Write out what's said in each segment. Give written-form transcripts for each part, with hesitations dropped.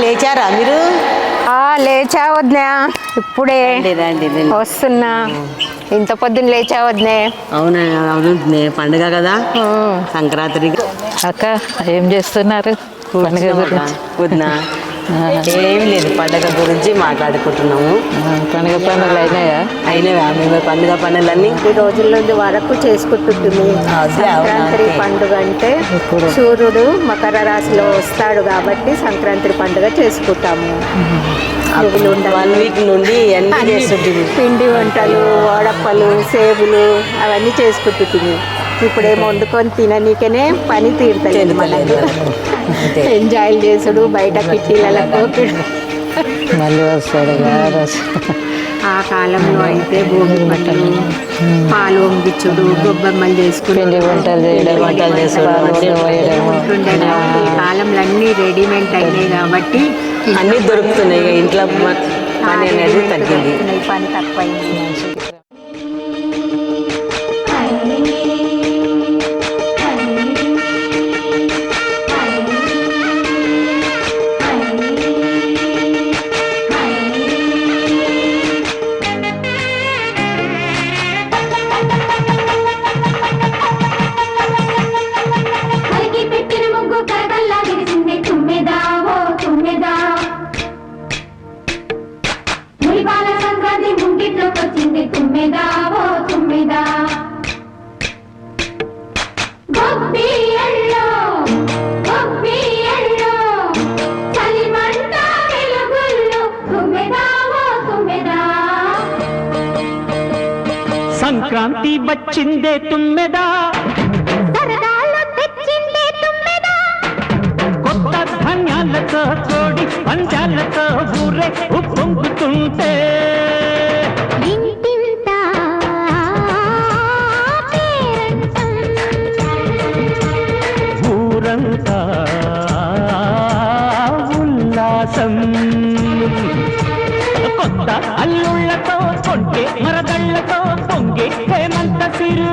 లేచారా మీరు? లేచా వద్దా, ఇప్పుడే వస్తున్నా. ఇంత పొద్దున్న లేచా వద్దే? అవునా, అవును పండుగ కదా సంక్రాంతి. అక్క ఏం చేస్తున్నారు? పండుగ వద్దా ఏమి లేదు, పండుగ గురించి మాట్లాడుకుంటున్నాము. పండుగ పనులు అయినాయా? అయినవా? మేము పండుగ పనులన్నీ ఈ రోజుల్లో వరకు చేసుకుంటుంది. సంక్రాంతి పండుగ అంటే సూర్యుడు మకర రాశిలో వస్తాడు కాబట్టి సంక్రాంతి పండుగ చేసుకుంటాము. 1 వీక్ నుండి అన్ని చేస్తుంటుంది. పిండి వంటలు, వడప్పలు, సేపులు అవన్నీ చేసుకుంటుంది. ఇప్పుడు ఏమో వండుకొని తిననీకనే పని తీరుతలేదు మనకు. ఎంజాయ్లు చేసుడు, బయట కిట్టీలకు మళ్ళీ వస్తాడు. ఆ కాలంలో అయితే భోగి పట్టలు, పాలు వంగించుడు, గొబ్బెమ్మలు చేసుకుని వంటలు చేయడం, ఉంటుండే. ఈ కాలంలో అన్నీ రెడీమేడ్ అయినాయి కాబట్టి అన్నీ దొరుకుతున్నాయి. ఇంట్లో పని అనేది తగ్గింది, పని తక్కువైంది. సంక్రాంతి వచ్చిందే తుమ్మెదా, కొత్త ధాన్యాలతో కోడి పంజాలతో ఊరే ఉప్పొంగుతుంటే ఊరంతా ఉల్లాసం. కొత్త అల్లుళ్లతో కొంటే మరదళ్లతో పొంగే హేమంత సిరు.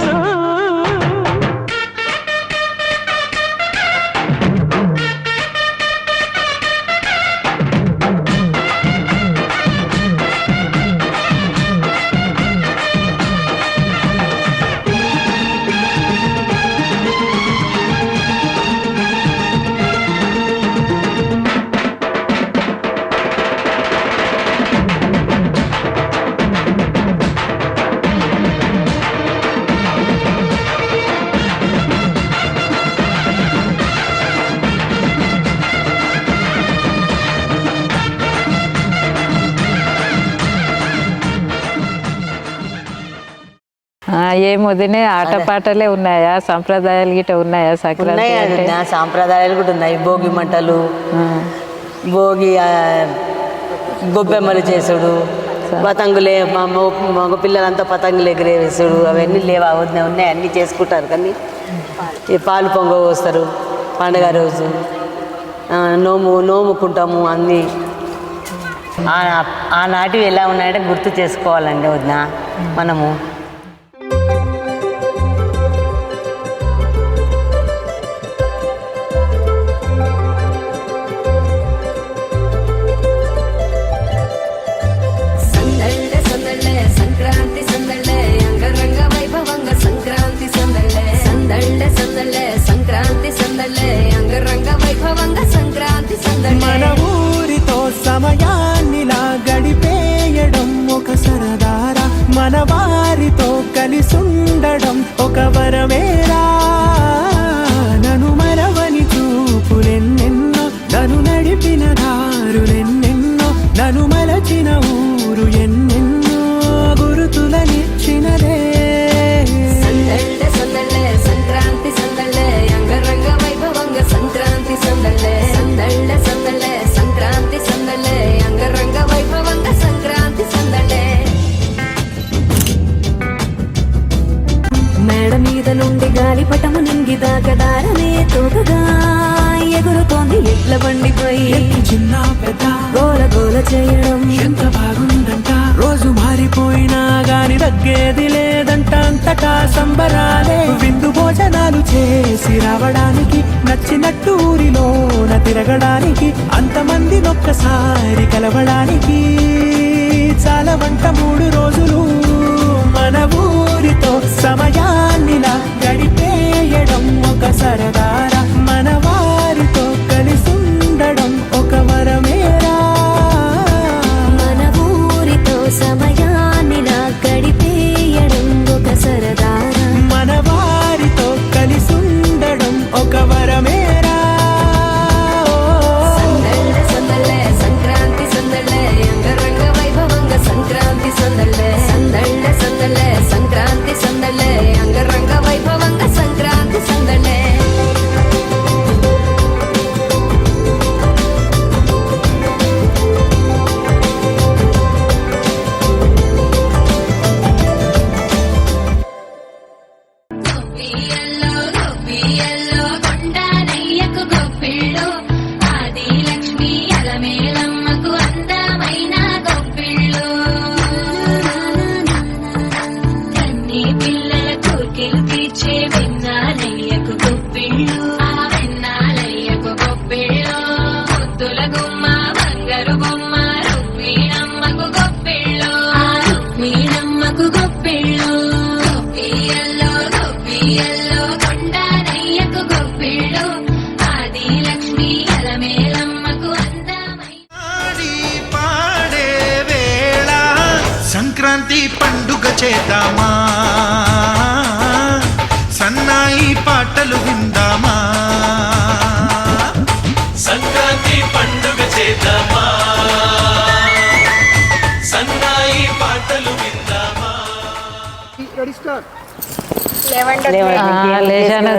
ఏం వదినే, ఆటపాటలే ఉన్నాయా? సంప్రదాయాలు గిట్ట ఉన్నాయా? సంక్రాంతి సాంప్రదాయాలు కూడా ఉన్నాయి. భోగి మంటలు, భోగి గొబ్బెమ్మలు చేసుడు, పతంగులే మగ పిల్లలంతా పతంగులు ఎగిరేసుడు, అవన్నీ లేవా? ఉన్నాయి, అన్నీ చేసుకుంటారు. కానీ ఈ పాలు పొంగ పోస్తారు పండుగ రోజు. నోముకుంటాము అన్నీ. ఆనాటివి ఎలా ఉన్నాయంటే గుర్తు చేసుకోవాలండి వదిన మనము. మన ఊరితో సమయాన్నిలా గడిపేయడం ఒక సరదారా, మన వారితో కలిసుండడం ఒక వరమేరా. నన్ను మరవని చూపులెన్నెన్నో, నన్ను నడిపిన దారులెన్నెన్నో, నన్ను మలచిన ఊరు ఎన్నెన్నో గురుతులనిచ్చినదే. సంక్రాంతి సందళ్ళే అంగరంగ వైభవంగ సంక్రాంతి సందళ్ళే, సందళ్ళే సందళ్ళే సంక్రాంతి సందళ్ళే అంగరంగ వైభవంగ సంక్రాంతి సందళ్ళే. మేడ మీద నుండి గాలిపటము నింగిదాకా దారమే తోకగా ఎగురుతోంది ఎడ్ల బండిపై. చిన్న పెద్ద గోల గోల చేయడం ఎంత బాగుందంట. రోజు మారిపోయినా గాని తగ్గేది లేదంట. అంతటా సంబరాలే, విందు భోజనం ప్రయాణాలు చేసి రావడానికి, నచ్చినట్టు ఊరిలోన తిరగడానికి, అంతమంది ఒక్కసారి కలవడానికి చాలా వంట 3 రోజులు మన ఊరితో సమయాన్నిలా గడిపేయడం ఒక సరదారా, మన వారితో కలిసుండడం ఒక వరమేరా. మన ఊరితో సమయాన్నిలా గడిపేయడం ఒక సరదారా, మన వారితో కలిసుండడం ఒక వరమేరా. సందళ్ళ సందళ్ళే సంక్రాంతి సందళ్ళే అంగరంగ వైభవంగా సంక్రాంతి సందళ్ళే, సందళ్ళ సందళ్ళే సంక్రాంతి సందళ్ళే అంగరంగ వైభవంగా సంక్రాంతి సందళ్ళే. గొప్పియల్లో గొప్పియల్లో కొండనయ్యకు గొప్పిళ్ళు, ఆది లక్ష్మి అలమేలమ్మకు అందమైన గొప్పిళ్ళు. కన్ని పిల్లల కోర్కెలు తీర్చే వెన్నాలయ్యకు గొప్పిళ్ళు, ఆ వెన్నాలయ్యకు గొప్పిళ్ళు. ముద్దుల గుమ్మ బంగారు బొమ్మ రుక్మిణమ్మకు గొప్పిళ్ళు, ఆ రుక్మిణమ్మకు గొప్పిళ్ళు. గొప్పియల్లో గొప్పియల్లో కొండనయ్యకు గొప్పిళ్ళు, ఆది లక్ష్మి అలమేలమ్మకు అందమైన పాడి పాడే వేళ సంక్రాంతి పండుగ చేద్దామా, సన్నాయి పాటలు విందామా. సంక్రాంతి పండుగ చేద్దామా, సన్నాయి పాటలు విందామా. లేచాను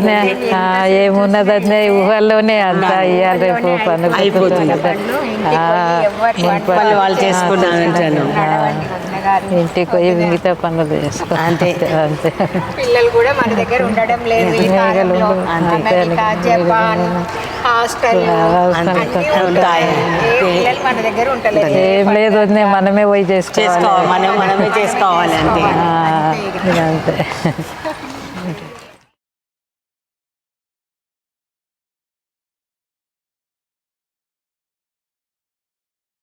ఏమున్నదనే ఊహల్లోనే అంతా ఇయ్యాలి రేపు అయిపోతుంది. పనులు వాళ్ళు చేసుకున్నాను. ఇంటికి పోయి మిగతా పనులు చేసుకో అంతే. అంతే. పిల్లలు కూడా మన దగ్గర ఉండడం లేదు ఈ కాలంలో. అమెరికా, జపాన్, హాస్టల్ ఉంటాయి. పిల్లలు మన దగ్గర ఉండలేదు. ఏం లేదు వదినే, మనమే పోయి చేసుకోవాలి. మనమే చేసుకోవాలి అంతే. ఇదంతే.